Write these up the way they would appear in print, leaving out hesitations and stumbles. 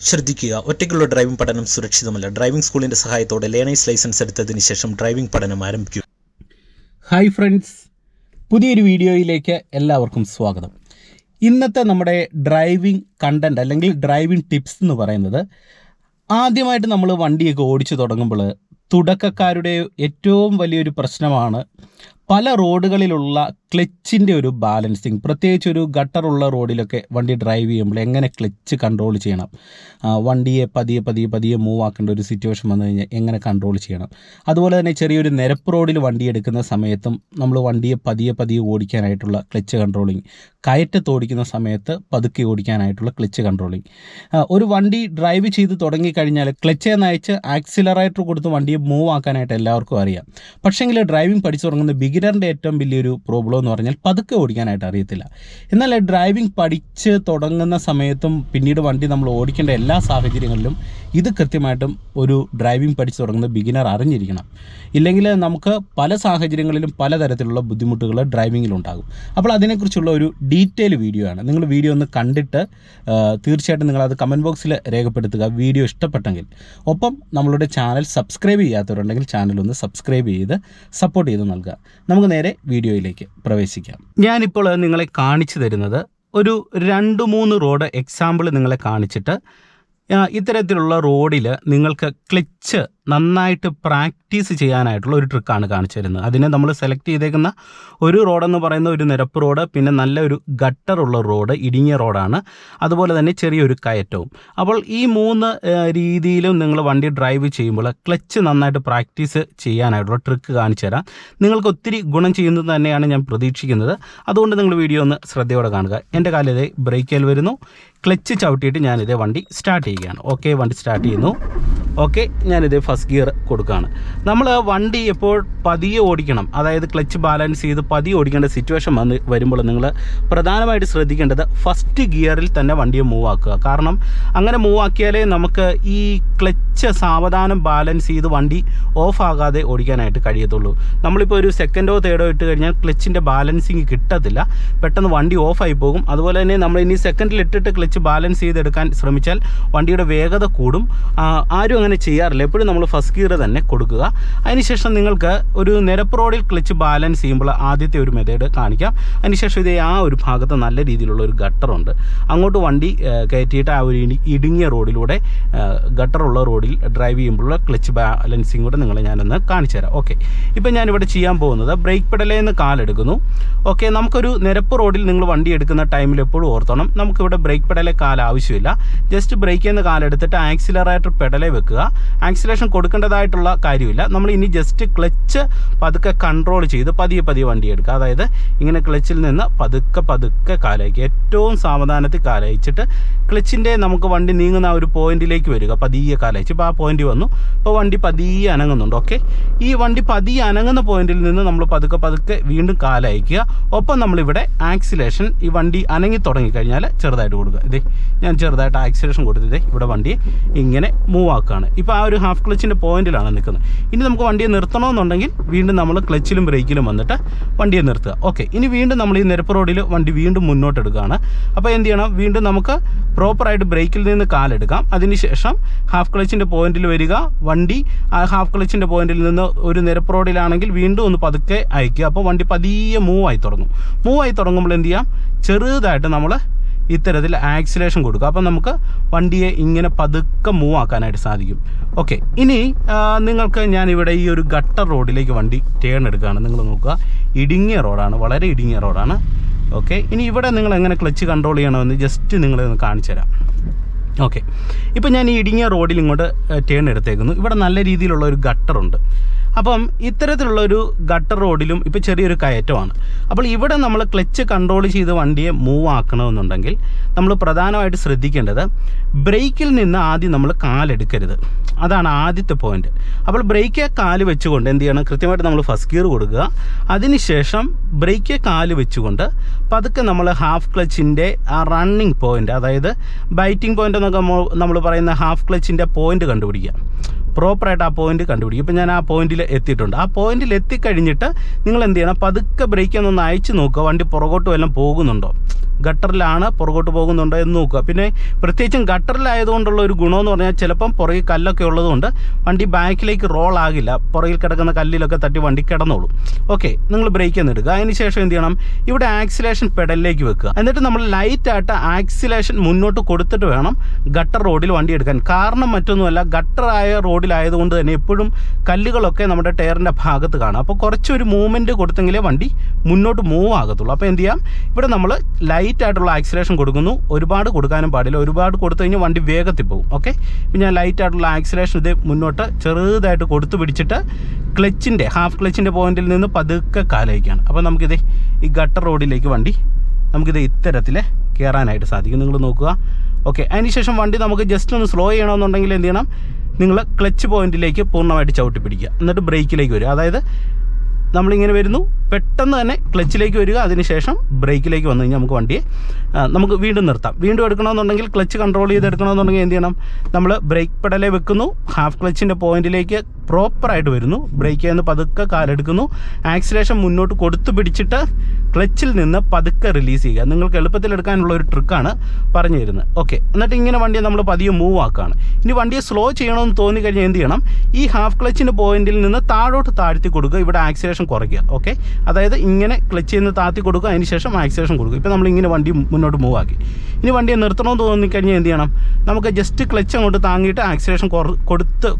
ശ്രദ്ധിക്കുക, ഒറ്റയ്ക്കുള്ള ഡ്രൈവിംഗ് പഠനം സുരക്ഷിതമല്ല. ഡ്രൈവിംഗ് സ്കൂളിന്റെ സഹായത്തോടെ ലേണേഴ്സ് ലൈസൻസ് എടുത്തതിന് ശേഷം ഡ്രൈവിംഗ് പഠനം ആരംഭിക്കൂ. ഹായ് ഫ്രണ്ട്സ്, പുതിയൊരു വീഡിയോയിലേക്ക് എല്ലാവർക്കും സ്വാഗതം. ഇന്നത്തെ നമ്മുടെ ഡ്രൈവിംഗ് കണ്ടന്റ് അല്ലെങ്കിൽ ഡ്രൈവിംഗ് ടിപ്സ് എന്ന് പറയുന്നത്, ആദ്യമായിട്ട് നമ്മൾ വണ്ടിയൊക്കെ ഓടിച്ചു തുടങ്ങുമ്പോൾ തുടക്കക്കാരുടെ ഏറ്റവും വലിയൊരു പ്രശ്നമാണ് പല റോഡുകളിലുള്ള ക്ലച്ചിൻ്റെ ഒരു ബാലൻസിങ്. പ്രത്യേകിച്ച് ഒരു ഗട്ടറുള്ള റോഡിലൊക്കെ വണ്ടി ഡ്രൈവ് ചെയ്യുമ്പോൾ എങ്ങനെ ക്ലച്ച് കൺട്രോൾ ചെയ്യണം, വണ്ടിയെ പതിയെ മൂവ് ആക്കേണ്ട ഒരു സിറ്റുവേഷൻ വന്നു കഴിഞ്ഞാൽ എങ്ങനെ കൺട്രോൾ ചെയ്യണം. അതുപോലെ തന്നെ ചെറിയൊരു നിരപ്പ് റോഡിൽ വണ്ടി എടുക്കുന്ന സമയത്തും നമ്മൾ വണ്ടിയെ പതിയെ ഓടിക്കാനായിട്ടുള്ള ക്ലച്ച് കൺട്രോളിങ്, കയറ്റത്ത് ഓടിക്കുന്ന സമയത്ത് പതുക്കെ ഓടിക്കാനായിട്ടുള്ള ക്ലച്ച് കൺട്രോളിങ്. ഒരു വണ്ടി ഡ്രൈവ് ചെയ്ത് തുടങ്ങിക്കഴിഞ്ഞാൽ ക്ലച്ചെ നയിച്ച് ആക്സിലറേറ്റർ കൊടുത്ത് വണ്ടിയെ മൂവ് ആക്കാനായിട്ട് എല്ലാവർക്കും അറിയാം. പക്ഷേങ്കിൽ ഡ്രൈവിംഗ് പഠിച്ചു തുടങ്ങുന്ന ബിഗിനറിൻ്റെ ഏറ്റവും വലിയൊരു പ്രോബ്ലം എന്ന് പറഞ്ഞാൽ പതുക്കെ ഓടിക്കാനായിട്ട് അറിയത്തില്ല. എന്നാൽ ഡ്രൈവിംഗ് പഠിച്ച് തുടങ്ങുന്ന സമയത്തും പിന്നീട് വണ്ടി നമ്മൾ ഓടിക്കേണ്ട എല്ലാ സാഹചര്യങ്ങളിലും ഇത് കൃത്യമായിട്ടും ഒരു ഡ്രൈവിംഗ് പഠിച്ച് തുടങ്ങുന്ന ബിഗിനർ അറിഞ്ഞിരിക്കണം. ഇല്ലെങ്കിൽ നമുക്ക് പല സാഹചര്യങ്ങളിലും പലതരത്തിലുള്ള ബുദ്ധിമുട്ടുകൾ ഡ്രൈവിങ്ങിലുണ്ടാകും. അപ്പോൾ അതിനെക്കുറിച്ചുള്ള ഒരു ഡീറ്റെയിൽ വീഡിയോ ആണ്. നിങ്ങൾ വീഡിയോ ഒന്ന് കണ്ടിട്ട് തീർച്ചയായിട്ടും നിങ്ങളത് കമൻറ്റ് ബോക്സിൽ രേഖപ്പെടുത്തുക, വീഡിയോ ഇഷ്ടപ്പെട്ടെങ്കിൽ. ഒപ്പം നമ്മളുടെ ചാനൽ സബ്സ്ക്രൈബ് ചെയ്യാത്തവരുണ്ടെങ്കിൽ ചാനലൊന്ന് സബ്സ്ക്രൈബ് ചെയ്ത് സപ്പോർട്ട് ചെയ്ത് നൽകുക. നമുക്ക് നേരെ വീഡിയോയിലേക്ക് പ്രവേശിക്കാം. ഞാനിപ്പോൾ നിങ്ങളെ കാണിച്ചു തരുന്നത് ഒരു 2-3 റോഡ് എക്സാമ്പിൾ നിങ്ങളെ കാണിച്ചിട്ട് ഇത്തരത്തിലുള്ള റോഡിൽ നിങ്ങൾക്ക് ക്ലച്ച് നന്നായിട്ട് പ്രാക്ടീസ് ചെയ്യാനായിട്ടുള്ള ഒരു ട്രിക്കാണ് കാണിച്ചു തരുന്നത്. അതിനെ നമ്മൾ സെലക്ട് ചെയ്തേക്കുന്ന ഒരു റോഡെന്ന് പറയുന്ന ഒരു നിരപ്പ് റോഡ്, പിന്നെ നല്ലൊരു ഗട്ടറുള്ള റോഡ്, ഇടുങ്ങിയ റോഡാണ്, അതുപോലെ തന്നെ ചെറിയൊരു കയറ്റവും. അപ്പോൾ ഈ 3 രീതിയിലും നിങ്ങൾ വണ്ടി ഡ്രൈവ് ചെയ്യുമ്പോൾ ക്ലച്ച് നന്നായിട്ട് പ്രാക്ടീസ് ചെയ്യാനായിട്ടുള്ള ട്രിക്ക് കാണിച്ചു തരാം. നിങ്ങൾക്ക് ഒത്തിരി ഗുണം ചെയ്യുന്നത് തന്നെയാണ് ഞാൻ പ്രതീക്ഷിക്കുന്നത്. അതുകൊണ്ട് നിങ്ങൾ വീഡിയോ ഒന്ന് ശ്രദ്ധയോടെ കാണുക. എൻ്റെ കാലിതേ ബ്രേക്കിൽ വരുന്നു, ക്ലച്ച് ചവിട്ടിയിട്ട് ഞാനിതേ വണ്ടി സ്റ്റാർട്ട് ചെയ്യുകയാണ്. ഓക്കെ, വണ്ടി സ്റ്റാർട്ട് ചെയ്യുന്നു. ഓക്കെ, ഞാനിതേ ഫസ്റ്റ് ഗിയർ കൊടുക്കുകയാണ്. നമ്മൾ വണ്ടി എപ്പോൾ പതിയെ ഓടിക്കണം, അതായത് ക്ലച്ച് ബാലൻസ് ചെയ്ത് പതിയെ ഓടിക്കേണ്ട സിറ്റുവേഷൻ വരുമ്പോൾ നിങ്ങൾ പ്രധാനമായിട്ട് ശ്രദ്ധിക്കേണ്ടത് ഫസ്റ്റ് ഗിയറിൽ തന്നെ വണ്ടിയെ മൂവ് ആക്കുക. കാരണം അങ്ങനെ മൂവ് ആക്കിയാലേ നമുക്ക് ഈ ക്ലച്ച് സാവധാനം ബാലൻസ് ചെയ്ത് വണ്ടി ഓഫ് ആകാതെ ഓടിക്കാനായിട്ട് കഴിയത്തുള്ളൂ. നമ്മളിപ്പോൾ ഒരു സെക്കൻഡോ തേർഡോ ഇട്ട് കഴിഞ്ഞാൽ ക്ലച്ചിൻ്റെ ബാലൻസിങ് കിട്ടത്തില്ല, പെട്ടെന്ന് വണ്ടി ഓഫായി പോകും. അതുപോലെ തന്നെ നമ്മൾ ഇനി സെക്കൻഡിൽ ഇട്ടിട്ട് ക്ലച്ച് ബാലൻസ് ചെയ്തെടുക്കാൻ ശ്രമിച്ചാൽ വണ്ടിയുടെ വേഗത കൂടും. ആരും അങ്ങനെ ചെയ്യാറില്ല. എപ്പോഴും നമ്മൾ ഫസ്റ്റ് ഗിയർ തന്നെ കൊടുക്കുക. അതിനുശേഷം നിങ്ങൾക്ക് ഒരു നിരപ്പ് റോഡിൽ ക്ലച്ച് ബാലൻസ് ചെയ്യുമ്പോൾ ആദ്യത്തെ ഒരു മെത്തേഡ് കാണിക്കാം. അതിനുശേഷം ഇതേ ആ ഒരു ഭാഗത്ത് നല്ല രീതിയിലുള്ള ഒരു ഗട്ടറുണ്ട്, അങ്ങോട്ട് വണ്ടി കയറ്റിയിട്ട് ആ ഒരു ഇടുങ്ങിയ റോഡിലൂടെ ഗട്ടറുള്ള റോഡിൽ ഡ്രൈവ് ചെയ്യുമ്പോഴുള്ള ക്ലച്ച് ബാലൻസിങ് കൂടെ നിങ്ങളെ ഞാനൊന്ന് കാണിച്ചു തരാം. ഓക്കെ, ഇപ്പം ഞാനിവിടെ ചെയ്യാൻ പോകുന്നത് ബ്രേക്ക് പെഡലിൽ നിന്ന് കാലെടുക്കുന്നു. ഓക്കെ, നമുക്കൊരു നിരപ്പ് റോഡിൽ നിങ്ങൾ വണ്ടി എടുക്കുന്ന ടൈമിൽ എപ്പോഴും ഓർത്തണം, നമുക്കിവിടെ ബ്രേക്ക് പെഡലെ കാൽ ആവശ്യമില്ല. ജസ്റ്റ് ബ്രേക്കിൽ നിന്ന് കാലെടുത്തിട്ട് ആക്സിലറേറ്റർ പെഡലെ വെക്കുക. ആക്സിലേഷൻ കൊടുക്കേണ്ടതായിട്ടുള്ള കാര്യമില്ല. നമ്മൾ ഇനി ജസ്റ്റ് ക്ലച്ച് പതുക്കെ കൺട്രോൾ ചെയ്ത് പതിയെ വണ്ടി എടുക്കുക. അതായത് ഇങ്ങനെ ക്ലച്ചിൽ നിന്ന് പതുക്കെ കാലയക്കുക. ഏറ്റവും സാവധാനത്തിൽ കാലയച്ചിട്ട് ക്ലച്ചിൻ്റെ നമുക്ക് വണ്ടി നീങ്ങുന്ന ആ ഒരു പോയിന്റിലേക്ക് വരിക. പതിയെ കാലയച്ച് ഇപ്പോൾ ആ പോയിന്റ് വന്നു. ഇപ്പോൾ വണ്ടി പതിയെ അനങ്ങുന്നുണ്ട്. ഓക്കെ, ഈ വണ്ടി പതിയെ അനങ്ങുന്ന പോയിന്റിൽ നിന്ന് നമ്മൾ പതുക്കെ വീണ്ടും കാലയക്കുക. ഒപ്പം നമ്മളിവിടെ ആക്സിലേഷൻ ഈ വണ്ടി അനങ്ങി തുടങ്ങിക്കഴിഞ്ഞാൽ ചെറുതായിട്ട് കൊടുക്കുക. ഇതേ ഞാൻ ചെറുതായിട്ട് ആക്സിലേഷൻ കൊടുത്തതേ ഇവിടെ വണ്ടി ഇങ്ങനെ മൂവ് ആക്കുകയാണ്. ഇപ്പോൾ ആ ഒരു ഹാഫ് ക്ലച്ചിൻ്റെ പോയിന്റിലാണ് നിൽക്കുന്നത്. ഇനി നമുക്ക് വണ്ടിയെ നിർത്തണമെന്നുണ്ടെങ്കിൽ വീണ്ടും നമ്മൾ ക്ലച്ചിലും ബ്രേക്കിലും വന്നിട്ട് വണ്ടിയെ നിർത്തുക. ഓക്കെ, ഇനി വീണ്ടും നമ്മൾ ഈ നിരപ്പ് റോഡിൽ വണ്ടി വീണ്ടും മുന്നോട്ട് എടുക്കുകയാണ്. അപ്പോൾ എന്ത് ചെയ്യണം, വീണ്ടും നമുക്ക് പ്രോപ്പറായിട്ട് ബ്രേക്കിൽ നിന്ന് കാലെടുക്കാം. അതിനുശേഷം ഹാഫ് ക്ലച്ചിൻ്റെ പോയിന്റിൽ വരിക. വണ്ടി ആ ഹാഫ് ക്ലച്ചിൻ്റെ പോയിന്റിൽ നിന്ന് ഒരു നിരപ്പ് റോഡിലാണെങ്കിൽ വീണ്ടും ഒന്ന് പതുക്കെ അയക്കുക. അപ്പോൾ വണ്ടി പതിയെ മൂവായി തുടങ്ങുമ്പോൾ എന്ത് ചെയ്യാം, ചെറുതായിട്ട് നമ്മൾ ഇത്തരത്തിൽ ആക്സിലേഷൻ കൊടുക്കുക. അപ്പം നമുക്ക് വണ്ടിയെ ഇങ്ങനെ പതുക്കെ മൂവ് ആക്കാനായിട്ട് സാധിക്കും. ഓക്കെ, ഇനി നിങ്ങൾക്ക് ഞാനിവിടെ ഈ ഒരു ഗട്ടർ റോഡിലേക്ക് വണ്ടി ടേൺ എടുക്കുകയാണ്. നിങ്ങൾ നോക്കുക, ഇടുങ്ങിയ റോഡാണ്, വളരെ ഇടുങ്ങിയ റോഡാണ്. ഓക്കെ, ഇനി ഇവിടെ നിങ്ങൾ എങ്ങനെ ക്ലച്ച് കൺട്രോൾ ചെയ്യണമെന്ന് ജസ്റ്റ് നിങ്ങളൊന്ന് കാണിച്ചു തരാം. ഓക്കെ, ഇപ്പം ഞാൻ ഈ ഇടുങ്ങിയ റോഡിൽ ഇങ്ങോട്ട് ടേൺ എടുത്തേക്കുന്നു. ഇവിടെ നല്ല രീതിയിലുള്ള ഒരു ഗട്ടറുണ്ട്. അപ്പം ഇത്തരത്തിലുള്ളൊരു ഗട്ടർ റോഡിലും ഇപ്പോൾ ചെറിയൊരു കയറ്റമാണ്. അപ്പോൾ ഇവിടെ നമ്മൾ ക്ലച്ച് കൺട്രോൾ ചെയ്ത് വണ്ടിയെ മൂവ് ആക്കണമെന്നുണ്ടെങ്കിൽ നമ്മൾ പ്രധാനമായിട്ട് ശ്രദ്ധിക്കേണ്ടത് ബ്രേക്കിൽ നിന്ന് ആദ്യം നമ്മൾ കാലെടുക്കരുത്. അതാണ് ആദ്യത്തെ പോയിന്റ്. അപ്പോൾ ബ്രേക്ക് കാല് വെച്ചുകൊണ്ട് എന്ത് ചെയ്യണം, കൃത്യമായിട്ട് നമ്മൾ ഫസ്റ്റ് ഗിയർ കൊടുക്കുക. അതിനുശേഷം ബ്രേക്ക് കാല് വെച്ചുകൊണ്ട് പതുക്കെ നമ്മൾ ഹാഫ് ക്ലച്ചിൻ്റെ ആ റണ്ണിങ് പോയിന്റ്, അതായത് ബൈറ്റിംഗ് പോയിന്റ് എന്നൊക്കെ നമ്മൾ പറയുന്ന ഹാഫ് ക്ലച്ചിൻ്റെ പോയിന്റ് കണ്ടുപിടിക്കുക. പ്രോപ്പറായിട്ട് ആ പോയിന്റ് കണ്ടുപിടിക്കും. ഇപ്പം ഞാൻ ആ പോയിന്റിൽ എത്തിയിട്ടുണ്ട്. ആ പോയിന്റിൽ എത്തിക്കഴിഞ്ഞിട്ട് നിങ്ങൾ എന്ത് ചെയ്യണം, പതുക്കെ ബ്രേക്ക് ഒന്ന് അയച്ചു നോക്കുക, വണ്ടി പുറകോട്ട് വല്ലതും പോകുന്നുണ്ടോ. ഗട്ടറിലാണ് പുറകോട്ട് പോകുന്നുണ്ടോ എന്ന് നോക്കുക. പിന്നെ പ്രത്യേകിച്ചും ഗട്ടറിലായതുകൊണ്ടുള്ള ഒരു ഗുണമെന്ന് പറഞ്ഞാൽ ചിലപ്പം പുറകിൽ കല്ലൊക്കെ ഉള്ളതുകൊണ്ട് വണ്ടി ബാക്കിലേക്ക് റോൾ ആകില്ല, പുറകിൽ കിടക്കുന്ന കല്ലിലൊക്കെ തട്ടി വണ്ടി കിടന്നോളും. ഓക്കെ, നിങ്ങൾ ബ്രേക്ക് എടുക്കുക. അതിന് ശേഷം എന്ത് ചെയ്യണം, ഇവിടെ ആക്സിലേഷൻ പെഡലിലേക്ക് വെക്കുക. എന്നിട്ട് നമ്മൾ ലൈറ്റായിട്ട് ആക്സിലേഷൻ മുന്നോട്ട് കൊടുത്തിട്ട് വേണം ഗട്ടർ റോഡിൽ വണ്ടി എടുക്കാൻ. കാരണം മറ്റൊന്നുമല്ല, ഗട്ടറായ റോഡിലായതുകൊണ്ട് തന്നെ എപ്പോഴും കല്ലുകളൊക്കെ നമ്മുടെ ടയറിൻ്റെ ഭാഗത്ത് കാണാം. അപ്പോൾ കുറച്ചൊരു മൂവ്മെൻറ്റ് കൊടുത്തെങ്കിലേ വണ്ടി മുന്നോട്ട് മൂവ് ആകത്തുള്ളൂ. അപ്പോൾ എന്ത് ചെയ്യാം, ഇവിടെ നമ്മൾ ലൈറ്റായിട്ടുള്ള ആക്സിലേഷൻ കൊടുക്കുന്നു. ഒരുപാട് കൊടുക്കാനും പാടില്ല, ഒരുപാട് കൊടുത്തു കഴിഞ്ഞാൽ വണ്ടി വേഗത്തിൽ പോകും. ഓക്കെ, ഇപ്പം ഞാൻ ലൈറ്റായിട്ടുള്ള ആക്സിലേഷൻ ഇത് മുന്നോട്ട് ചെറുതായിട്ട് കൊടുത്തു പിടിച്ചിട്ട് ക്ലച്ചിൻ്റെ ഹാഫ് ക്ലച്ചിൻ്റെ പോയിന്റിൽ നിന്ന് പതുക്കെ കാലയ്ക്കാണ്. അപ്പോൾ നമുക്കിത് ഈ ഗട്ടർ റോഡിലേക്ക് വണ്ടി നമുക്കിത് ഇത്തരത്തിൽ കയറാനായിട്ട് സാധിക്കും. നിങ്ങൾ നോക്കുക. ഓക്കെ, അതിനുശേഷം വണ്ടി നമുക്ക് ജസ്റ്റ് ഒന്ന് സ്ലോ ചെയ്യണമെന്നുണ്ടെങ്കിൽ എന്ത് ചെയ്യണം, നിങ്ങൾ ക്ലച്ച് പോയിന്റിലേക്ക് പൂർണ്ണമായിട്ട് ചവിട്ടി പിടിക്കുക. എന്നിട്ട് ബ്രേക്കിലേക്ക് വരിക. അതായത് നമ്മളിങ്ങനെ വരുന്നു, പെട്ടെന്ന് തന്നെ ക്ലച്ചിലേക്ക് വരിക. അതിനുശേഷം ബ്രേക്കിലേക്ക് വന്നു കഴിഞ്ഞാൽ നമുക്ക് വണ്ടിയെ നമുക്ക് വീണ്ടും നിർത്താം. വീണ്ടും എടുക്കണമെന്നുണ്ടെങ്കിൽ ക്ലച്ച് കൺട്രോൾ ചെയ്ത് എടുക്കണമെന്നുണ്ടെങ്കിൽ എന്ത് ചെയ്യണം, നമ്മൾ ബ്രേക്ക് പെഡലേ വെക്കുന്നു, ഹാഫ് ക്ലച്ചിൻ്റെ പോയിന്റിലേക്ക് പ്രോപ്പറായിട്ട് വരുന്നു, ബ്രേക്കിൽ നിന്ന് പതുക്കെ കാലെടുക്കുന്നു, ആക്സിലേഷൻ മുന്നോട്ട് കൊടുത്തു പിടിച്ചിട്ട് ക്ലച്ചിൽ നിന്ന് പതുക്കെ റിലീസ് ചെയ്യുക. നിങ്ങൾക്ക് എളുപ്പത്തിൽ എടുക്കാനുള്ള ഒരു ട്രിക്കാണ് പറഞ്ഞു തരുന്നത്. ഓക്കെ, എന്നിട്ട് ഇങ്ങനെ വണ്ടിയെ നമ്മൾ പതിയെ മൂവ് ആക്കുകയാണ്. ഇനി വണ്ടിയെ സ്ലോ ചെയ്യണമെന്ന് തോന്നിക്കഴിഞ്ഞാൽ എന്ത് ചെയ്യണം, ഈ ഹാഫ് ക്ലച്ചിൻ്റെ പോയിന്റിൽ നിന്ന് താഴോട്ട് താഴ്ത്തി കൊടുക്കുക, ഇവിടെ ആക്സിലേഷൻ കുറയ്ക്കുക. ഓക്കെ, അതായത് ഇങ്ങനെ ക്ലച്ചിൽ നിന്ന് താഴ്ത്തി കൊടുക്കുക, അതിന് ശേഷം ആക്സിലേഷൻ കൊടുക്കുക. ഇപ്പോൾ നമ്മളിങ്ങനെ വണ്ടി മുന്നോട്ട് മൂവ് ആക്കി. ഇനി വണ്ടിയെ നിർത്തണമെന്ന് തോന്നിക്കഴിഞ്ഞാൽ എന്ത് ചെയ്യണം, നമുക്ക് ജസ്റ്റ് ക്ലച്ച് അങ്ങോട്ട് താങ്ങിയിട്ട് ആക്സിലേഷൻ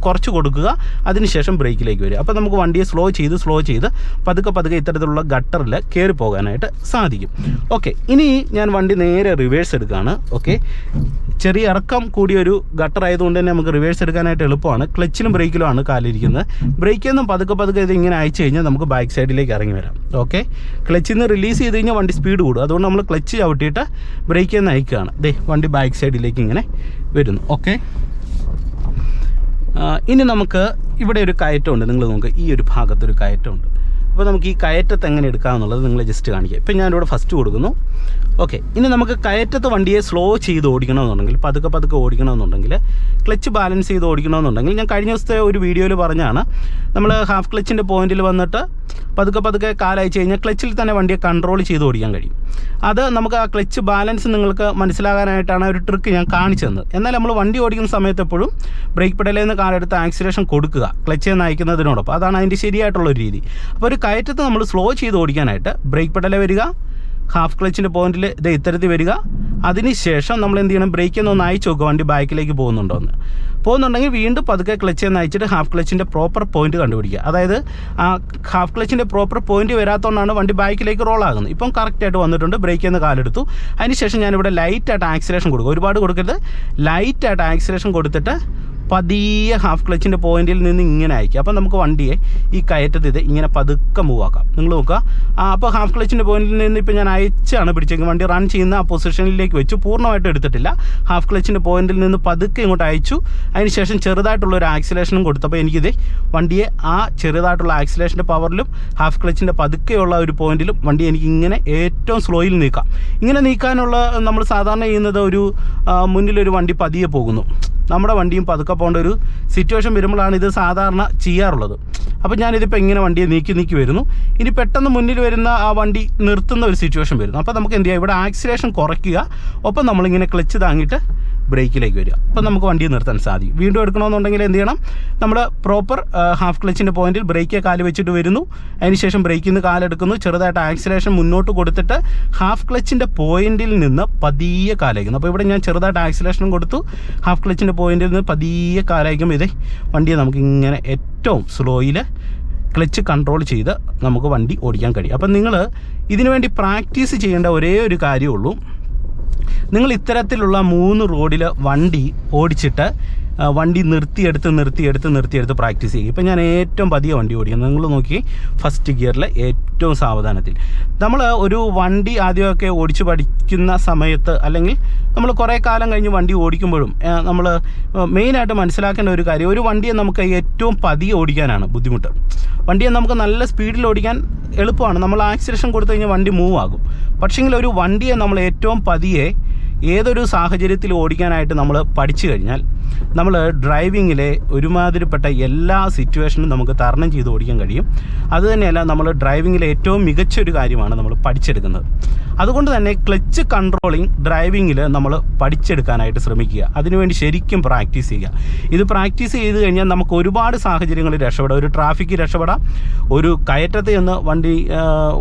കുറച്ച് കൊടുക്കുക, അതിനുശേഷം ബ്രേക്കിലേക്ക് വരിക. അപ്പോൾ നമുക്ക് വണ്ടിയെ സ്ലോ ചെയ്ത് പതുക്കെ ഇത്തരത്തിലുള്ള ഗട്ടറിൽ കയറി പോകാനായിട്ട് സാധിക്കും. ഓക്കെ, ഇനി ഞാൻ വണ്ടി നേരെ റിവേഴ്സ് എടുക്കുകയാണ്. ഓക്കെ, ചെറിയ ഇറക്കം കൂടിയൊരു ഗട്ടർ ആയതുകൊണ്ട് തന്നെ നമുക്ക് റിവേഴ്സ് എടുക്കാനായിട്ട് എളുപ്പമാണ്. ക്ലച്ചിലും ബ്രേക്കിലുമാണ് കാലിരിക്കുന്നത്. ബ്രേക്കിൽ നിന്നും പതുക്കെ ഇത് ഇങ്ങനെ അയച്ചു കഴിഞ്ഞാൽ നമുക്ക് ബാക്ക് സൈഡിലേക്ക് ഇറങ്ങി വരാം. ഓക്കെ, ക്ലച്ചിൽ നിന്ന് റിലീസ് ചെയ്ത് കഴിഞ്ഞാൽ വണ്ടി സ്പീഡ് കൂടും. അതുകൊണ്ട് നമ്മൾ ക്ലച്ച് ചവിട്ടിയിട്ട് ബ്രേക്കിൽ നിന്ന് അയക്കുകയാണ്. വണ്ടി ബാക്ക് സൈഡിലേക്ക് ഇങ്ങനെ വരുന്നു. ഓക്കെ, ഇനി നമുക്ക് ഇവിടെ ഒരു കയറ്റമുണ്ട്. നിങ്ങൾ നോക്കുക, ഈ ഒരു ഭാഗത്തൊരു കയറ്റമുണ്ട്. അപ്പോൾ നമുക്ക് ഈ കയറ്റത്ത് എങ്ങനെ എടുക്കാമെന്നുള്ളത് നിങ്ങളെ ജസ്റ്റ് കാണിക്കുക. ഇപ്പം ഞാനിവിടെ ഫസ്റ്റ് കൊടുക്കുന്നു. ഓക്കെ, ഇനി നമുക്ക് കയറ്റത്ത് വണ്ടിയെ സ്ലോ ചെയ്ത് ഓടിക്കണമെന്നുണ്ടെങ്കിൽ, പതുക്കെ ഓടിക്കണമെന്നുണ്ടെങ്കിൽ, ക്ലച്ച് ബാലൻസ് ചെയ്ത് ഓടിക്കണമെന്നുണ്ടെങ്കിൽ, ഞാൻ കഴിഞ്ഞ ദിവസത്തെ ഒരു വീഡിയോയിൽ പറഞ്ഞാണ്, നമ്മൾ ഹാഫ് ക്ലച്ചിൻ്റെ പോയിന്റിൽ വന്നിട്ട് പതുക്കെ കാലയച്ച് കഴിഞ്ഞാൽ ക്ലച്ചിൽ തന്നെ വണ്ടിയെ കൺട്രോൾ ചെയ്ത് ഓടിക്കാൻ കഴിയും. അത് നമുക്ക് ആ ക്ലച്ച് ബാലൻസ് നിങ്ങൾക്ക് മനസ്സിലാകാനായിട്ടാണ് ഒരു ട്രിക്ക് ഞാൻ കാണിച്ചു തന്നത്. എന്നാൽ നമ്മൾ വണ്ടി ഓടിക്കുന്ന സമയത്ത് എപ്പോഴും ബ്രേക്ക് പെഡലിൽ നിന്ന് കാലെടുത്ത് ആക്സിലേഷൻ കൊടുക്കുക, ക്ലച്ചിൽ നയിക്കുന്നതിനോടൊപ്പം. അതാണ് അതിൻ്റെ ശരിയായിട്ടുള്ളൊരു രീതി. അപ്പോൾ ഒരു കയറ്റത്ത് നമ്മൾ സ്ലോ ചെയ്ത് ഓടിക്കാനായിട്ട് ബ്രേക്ക് പെഡലേ വരിക, ഹാഫ് ക്ലച്ചിൻ്റെ പോയിന്റിൽ ഇത് ഇത്തരത്തിൽ വരിക, അതിനുശേഷം നമ്മൾ എന്ത് ചെയ്യണം, ബ്രേക്കിൽ നിന്ന് ഒന്ന് അയച്ചു നോക്കുക വണ്ടി ബാക്കിലേക്ക് പോകുന്നുണ്ടെങ്കിൽ വീണ്ടും പതുക്കെ ക്ലച്ചിൽ നിന്ന് അയച്ചിട്ട് ഹാഫ് ക്ലച്ചിൻ്റെ പ്രോപ്പർ പോയിന്റ് കണ്ടുപിടിക്കുക. അതായത് ആ ഹാഫ് ക്ലച്ചിൻ്റെ പ്രോപ്പർ പോയിന്റ് വരാത്തതുകൊണ്ടാണ് വണ്ടി ബാക്കിലേക്ക് റോൾ ആകുന്നത്. ഇപ്പം കറക്റ്റായിട്ട് വന്നിട്ടുണ്ട്. ബ്രേക്കിൽ നിന്ന് കാലെടുത്തു. അതിനുശേഷം ഞാനിവിടെ ലൈറ്റായിട്ട് ആക്സിലേഷൻ കൊടുക്കുക. ഒരുപാട് കൊടുക്കരുത്, ലൈറ്റായിട്ട് ആക്സിലേഷൻ കൊടുത്തിട്ട് പതിയെ ഹാഫ് ക്ലച്ചിൻ്റെ പോയിന്റിൽ നിന്ന് ഇങ്ങനെ അയക്കുക. അപ്പോൾ നമുക്ക് വണ്ടിയെ ഈ കയറ്റത്ത് ഇത് ഇങ്ങനെ പതുക്കെ മൂവ് ആക്കാം. നിങ്ങൾ നോക്കുക, അപ്പോൾ ഹാഫ് ക്ലച്ചിൻ്റെ പോയിന്റിൽ നിന്ന് ഇപ്പോൾ ഞാൻ അയച്ചാണ് പിടിച്ചെങ്കിൽ വണ്ടി റൺ ചെയ്യുന്ന ആ പൊസിഷനിലേക്ക് വെച്ചു, പൂർണ്ണമായിട്ട് എടുത്തിട്ടില്ല. ഹാഫ് ക്ലച്ചിൻ്റെ പോയിന്റിൽ നിന്ന് പതുക്കെ ഇങ്ങോട്ട് അയച്ചു. അതിനുശേഷം ചെറുതായിട്ടുള്ളൊരു ആക്സിലേഷനും കൊടുത്തപ്പോൾ എനിക്കിത് വണ്ടിയെ ആ ചെറുതായിട്ടുള്ള ആക്സിലേഷൻ്റെ പവറിലും ഹാഫ് ക്ലച്ചിൻ്റെ പതുക്കെയുള്ള ഒരു പോയിന്റിലും വണ്ടി എനിക്ക് ഇങ്ങനെ ഏറ്റവും സ്ലോയിൽ നീക്കാം. ഇങ്ങനെ നീക്കാനുള്ള നമ്മൾ സാധാരണ ചെയ്യുന്നത് ഒരു മുന്നിലൊരു വണ്ടി പതിയെ പോകുന്നു, നമ്മുടെ വണ്ടിയും പതുക്കെ പോകേണ്ട ഒരു സിറ്റുവേഷൻ വരുമ്പോഴാണ് ഇത് സാധാരണ ചെയ്യാറുള്ളത്. അപ്പോൾ ഞാനിതിപ്പോൾ ഇങ്ങനെ വണ്ടിയെ നീക്കി വരുന്നു. ഇനി പെട്ടെന്ന് മുന്നിൽ വരുന്ന ആ വണ്ടി നിർത്തുന്ന ഒരു സിറ്റുവേഷൻ വരുന്നു. അപ്പോൾ നമുക്ക് എന്ത് ചെയ്യാം, ഇവിടെ ആക്സിലേഷൻ കുറയ്ക്കുക, ഒപ്പം നമ്മളിങ്ങനെ ക്ലച്ച് താങ്ങിയിട്ട് ബ്രേക്കിലേക്ക് വരിക. അപ്പോൾ നമുക്ക് വണ്ടി നിർത്താൻ സാധിക്കും. വീണ്ടും എടുക്കണമെന്നുണ്ടെങ്കിൽ എന്ത് ചെയ്യണം, നമ്മൾ പ്രോപ്പർ ഹാഫ് ക്ലച്ചിൻ്റെ പോയിന്റിൽ ബ്രേക്കിൽ കാല് വെച്ചിട്ട് വരുന്നു. അതിനുശേഷം ബ്രേക്കിൽ നിന്ന് കാലെടുക്കുന്നു, ചെറുതായിട്ട് ആക്സിലേഷൻ മുന്നോട്ട് കൊടുത്തിട്ട് ഹാഫ് ക്ലച്ചിൻ്റെ പോയിന്റിൽ നിന്ന് പതിയെ കാലയക്കുന്നു. അപ്പോൾ ഇവിടെ ഞാൻ ചെറുതായിട്ട് ആക്സിലേഷൻ കൊടുത്തു, ഹാഫ് ക്ലച്ചിൻ്റെ പോയിന്റിൽ നിന്ന് പതിയെ കാലയക്കുമ്പോൾ ഇതേ വണ്ടിയെ നമുക്ക് ഇങ്ങനെ ഏറ്റവും സ്ലോയിൽ ക്ലച്ച് കൺട്രോൾ ചെയ്ത് നമുക്ക് വണ്ടി ഓടിക്കാൻ കഴിയും. അപ്പം നിങ്ങൾ ഇതിനു വേണ്ടി പ്രാക്ടീസ് ചെയ്യേണ്ട ഒരേ ഒരു കാര്യമുള്ളൂ, നിങ്ങൾ ഇത്തരത്തിലുള്ള 3 റോഡിൽ വണ്ടി ഓടിച്ചിട്ട് വണ്ടി നിർത്തിയെടുത്ത് പ്രാക്ടീസ് ചെയ്യും. ഇപ്പം ഞാൻ ഏറ്റവും പതിയെ വണ്ടി ഓടിക്കുന്നത് നിങ്ങൾ നോക്കി, ഫസ്റ്റ് ഗിയറിൽ ഏറ്റവും സാവധാനത്തിൽ. നമ്മൾ ഒരു വണ്ടി ആദ്യമൊക്കെ ഓടിച്ച് പഠിക്കുന്ന സമയത്ത്, അല്ലെങ്കിൽ നമ്മൾ കുറേ കാലം കഴിഞ്ഞ് വണ്ടി ഓടിക്കുമ്പോഴും നമ്മൾ മെയിനായിട്ട് മനസ്സിലാക്കേണ്ട ഒരു കാര്യം, ഒരു വണ്ടിയെ നമുക്ക് ഏറ്റവും പതിയെ ഓടിക്കാനാണ് ബുദ്ധിമുട്ട്. വണ്ടിയെ നമുക്ക് നല്ല സ്പീഡിൽ ഓടിക്കാൻ എളുപ്പമാണ്, നമ്മൾ ആക്സിലേഷൻ കൊടുത്തു കഴിഞ്ഞാൽ വണ്ടി മൂവ് ആകും. പക്ഷേങ്കിൽ ഒരു വണ്ടിയെ നമ്മൾ ഏറ്റവും പതിയെ ഏതൊരു സാഹചര്യത്തിൽ ഓടിക്കാനായിട്ട് നമ്മൾ പഠിച്ചു കഴിഞ്ഞാൽ നമ്മൾ ഡ്രൈവിങ്ങിലെ ഒരുമാതിരിപ്പെട്ട എല്ലാ സിറ്റുവേഷനും നമുക്ക് തരണം ചെയ്ത് ഓടിക്കാൻ കഴിയും. അതുതന്നെയല്ല, നമ്മൾ ഡ്രൈവിങ്ങിലെ ഏറ്റവും മികച്ചൊരു കാര്യമാണ് നമ്മൾ പഠിച്ചെടുക്കുന്നത്. അതുകൊണ്ട് തന്നെ ക്ലച്ച് കൺട്രോളിങ് ഡ്രൈവിങ്ങിൽ നമ്മൾ പഠിച്ചെടുക്കാനായിട്ട് ശ്രമിക്കുക. അതിനുവേണ്ടി ശരിക്കും പ്രാക്ടീസ് ചെയ്യുക. ഇത് പ്രാക്ടീസ് ചെയ്ത് കഴിഞ്ഞാൽ നമുക്ക് ഒരുപാട് സാഹചര്യങ്ങളിൽ രക്ഷപ്പെടാം. ഒരു ട്രാഫിക്കിൽ രക്ഷപ്പെടാം, ഒരു കയറ്റത്ത് ചെന്ന്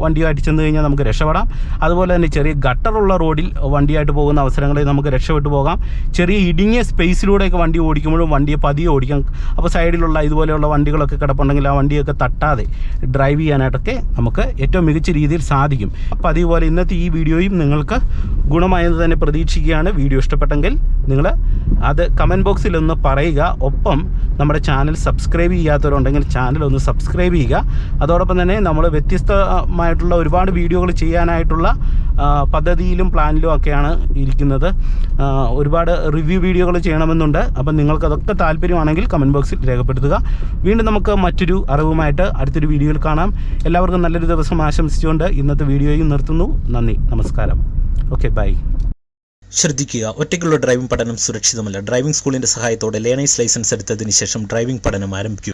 വണ്ടിയായിട്ട് ചെന്ന് കഴിഞ്ഞാൽ നമുക്ക് രക്ഷപ്പെടാം. അതുപോലെ തന്നെ ചെറിയ ഗട്ടറുള്ള റോഡിൽ വണ്ടിയായിട്ട് പോകുന്ന അവസരങ്ങളിൽ നമുക്ക് രക്ഷപ്പെട്ടു പോകാം. ചെറിയ ഇടുങ്ങിയ സ്പേസിലൂടെയൊക്കെ വണ്ടി ഓടിക്കുമ്പോഴും വണ്ടിയെ പതിയെ ഓടിക്കാം. അപ്പോൾ സൈഡിലുള്ള ഇതുപോലെയുള്ള വണ്ടികളൊക്കെ കിടപ്പുണ്ടെങ്കിൽ ആ വണ്ടിയൊക്കെ തട്ടാതെ ഡ്രൈവ് ചെയ്യാനായിട്ടൊക്കെ നമുക്ക് ഏറ്റവും മികച്ച രീതിയിൽ സാധിക്കും. അപ്പോൾ അതുപോലെ ഇന്നത്തെ ഈ വീഡിയോയും നിങ്ങൾക്ക് ഗുണമായെന്ന് തന്നെ പ്രതീക്ഷിക്കുകയാണ്. വീഡിയോ ഇഷ്ടപ്പെട്ടെങ്കിൽ നിങ്ങൾ അത് കമൻറ്റ് ബോക്സിൽ ഒന്ന് പറയുക. ഒപ്പം നമ്മുടെ ചാനൽ സബ്സ്ക്രൈബ് ചെയ്യാത്തവരുണ്ടെങ്കിൽ ചാനൽ ഒന്ന് സബ്സ്ക്രൈബ് ചെയ്യുക. അതോടൊപ്പം തന്നെ നമ്മൾ വ്യത്യസ്തമായിട്ടുള്ള ഒരുപാട് വീഡിയോകൾ ചെയ്യാനായിട്ടുള്ള പദ്ധതിയിലും പ്ലാനിലും ഒക്കെയാണ് ഇരിക്കുന്നത്. ഒരുപാട് റിവ്യൂ വീഡിയോകൾ ചെയ്യണമെന്നുണ്ട്. അപ്പം നിങ്ങൾക്കതൊക്കെ താല്പര്യമാണെങ്കിൽ കമൻറ്റ് ബോക്സിൽ രേഖപ്പെടുത്തുക. വീണ്ടും നമുക്ക് മറ്റൊരു അറിവുമായിട്ട് അടുത്തൊരു വീഡിയോയിൽ കാണാം. എല്ലാവർക്കും നല്ലൊരു ദിവസം ആശംസിച്ചുകൊണ്ട് ഇന്നത്തെ വീഡിയോയും നിർത്തുന്നു. നന്ദി, നമസ്കാരം. Okay, bye. ശ്രദ്ധിക്കുക, ഒറ്റയ്ക്കുള്ള ഡ്രൈവിംഗ് പഠനം സുരക്ഷിതമല്ല. ഡ്രൈവിംഗ് സ്കൂളിന്റെ സഹായത്തോടെ ലേണേഴ്സ് ലൈസൻസ് എടുത്തതിന് ശേഷം ഡ്രൈവിംഗ് പഠനം ആരംഭിക്കുക.